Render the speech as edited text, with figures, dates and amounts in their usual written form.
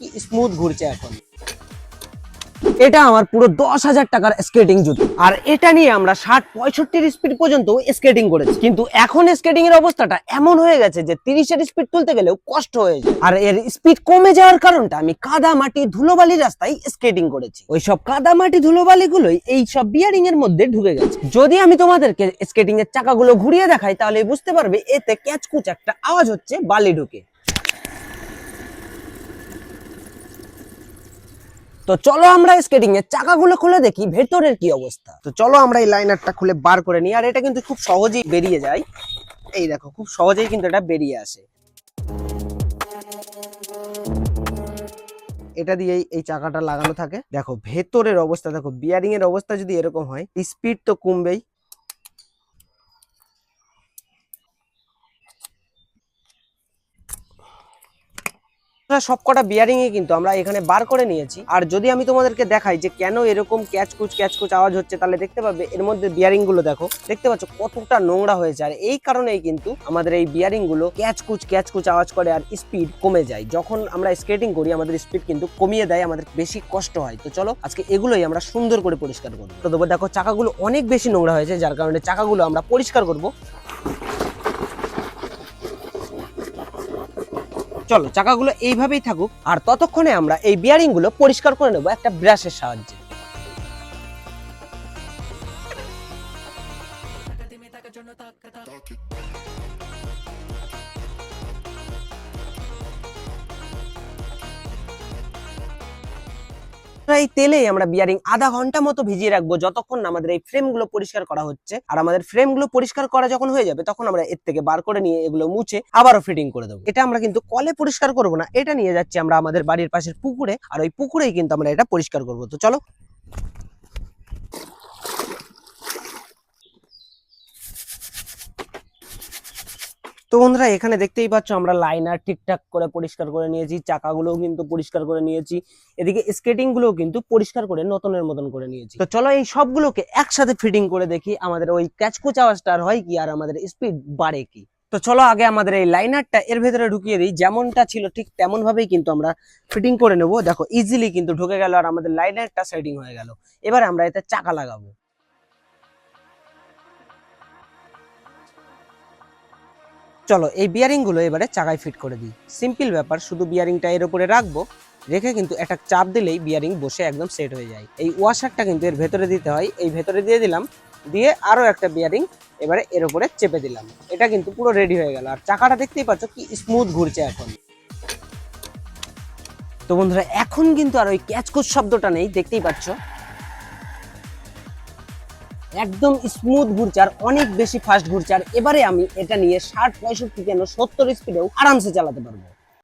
কি স্মুথ ঘুরছে এখন। এটা আমার পুরো 10,000 টাকার স্কেটিং জুতো, আর এটা নিয়ে আমরা 60-65 স্পিড পর্যন্ত স্কেটিং করেছি। কিন্তু এখন স্কেটিং এর অবস্থাটা এমন হয়ে গেছে যে 30 এর স্পিড তুলতে গেলেও কষ্ট হয়ে যায়। আর এর স্পিড কমে যাওয়ার কারণটা আমি কাদা মাটি ধুলোবালি রাস্তায় স্কেটিং করেছি। ওইসব কাদা মাটি ধুলোবালি গুলোই এই সব বিয়ারিং এর মধ্যে ঢুকে গেছে। যদি আমি তোমাদেরকে স্কেটিং এর চাকাগুলো ঘুরিয়ে দেখাই তাহলে বুঝতে পারবে এতে ক্যাচকুচ একটা আওয়াজ হচ্ছে বালি ঢুকে। তো চলো আমরা স্কেটিং এর চাকাগুলো খুলে দেখি ভেতরের কি অবস্থা। তো চলো আমরা এই লাইনারটা খুলে বার করে নিই। আর এটা কিন্তু খুব সহজেই বেরিয়ে যায়, এই দেখো খুব সহজেই কিন্তু এটা বেরিয়ে আসে। এটা দিয়ে এই চাকাটা লাগানো থাকে। দেখো ভেতরের অবস্থা দেখো, বিয়ারিং এর অবস্থা যদি এরকম হয় স্পিড তো কমবেই। সবকটা বিয়ারিং এ কিন্তু আমরা এখানে বার করে নিয়েছি। আর যদি আমি তোমাদেরকে দেখাই যে কেন এরকম ক্যাচকুচ আওয়াজ হচ্ছে, তাহলে দেখতে পাবে এর মধ্যে বিয়ারিং গুলো দেখো, দেখতে পাচ্ছ কতটা নোংরা হয়েছে। আর এই কারণেই কিন্তু আমাদের এই বিয়ারিং গুলো ক্যাচকুচ আওয়াজ করে আর স্পিড কমে যায়। যখন আমরা স্কেটিং করি আমাদের স্পিড কিন্তু কমিয়ে দেয়, আমাদের বেশি কষ্ট হয়। তো চলো আজকে এগুলোই আমরা সুন্দর করে পরিষ্কার করবো। তো দেখো চাকাগুলো অনেক বেশি নোংরা হয়েছে, যার কারণে চাকাগুলো আমরা পরিষ্কার করবো। চলো চাকাগুলো এইভাবেই থাকুক, আর ততক্ষণে আমরা এই বিয়ারিং গুলো পরিষ্কার করে নেবো একটা ব্রাশের সাহায্যে। এই তেলেই আমরা বিয়ারিং আধা ঘন্টা মতো ভিজিয়ে রাখবো, যতক্ষণ না আমাদের এই ফ্রেম গুলো পরিষ্কার করা হচ্ছে। আর আমাদের ফ্রেম গুলো পরিষ্কার করা যখন হয়ে যাবে তখন আমরা এর থেকে বার করে নিয়ে এগুলো মুছে আবারও ফিটিং করে দেবো। এটা আমরা কিন্তু কলে পরিষ্কার করবো না, এটা নিয়ে যাচ্ছি আমরা আমাদের বাড়ির পাশের পুকুরে, আর ওই পুকুরেই কিন্তু আমরা এটা পরিষ্কার করবো। তো চলো। তো বন্ধুরা এখানে দেখতেই পাচ্ছ আমরা লাইনার ঠিকঠাক করে পরিষ্কার করে নিয়েছি, চাকাগুলোও কিন্তু পরিষ্কার করে নিয়েছি, এদিকে স্কেটিং গুলোও কিন্তু পরিষ্কার করে নতুনের মতন করে নিয়েছি। তো চলো এই সবগুলোকে একসাথে ফিটিং করে দেখি আমাদের ওই ক্যাচকুচ আওয়াজটা হয় কি আর আমাদের স্পিড বাড়ে কি। তো চলো আগে আমাদের এই লাইনারটা এর ভেতরে ঢুকিয়ে দিই, যেমনটা ছিল ঠিক তেমন ভাবেই কিন্তু আমরা ফিটিং করে নেবো। দেখো ইজিলি কিন্তু ঢুকে গেল আর আমাদের লাইনারটা সেটিং হয়ে গেল। এবার আমরা এতে চাকা লাগাবো। চলো এই বিয়ারিং গুলো এবারে চাকায় ফিট করে দিই। সিম্পল ব্যাপার, শুধু বিয়ারিংটা এর উপরে রাখবো, রেখে কিন্তু একটা চাপ দিলেই বিয়ারিং বসে একদম সেট হয়ে যায়। এই ওয়াশারটা কিন্তু এর ভেতরে দিতে হয়, এই ভেতরে দিয়ে দিলাম, দিয়ে আরো একটা বিয়ারিং এবারে এর উপরে চেপে দিলাম। এটা কিন্তু পুরো রেডি হয়ে গেল। আর চাকাটা দেখতেই পাচ্ছ কি স্মুথ ঘুরছে এখন। তো বন্ধুরা এখন কিন্তু আর ওই ক্যাচকুচ শব্দটা নেই, দেখতেই পাচ্ছ একদম স্মুথ ঘুরছে আর অনেক বেশি ফাস্ট ঘুরছে। আর এবারে আমি এটা নিয়ে 60-65 কেন 70 স্পিডেও আরামসে চালাতে পারবো।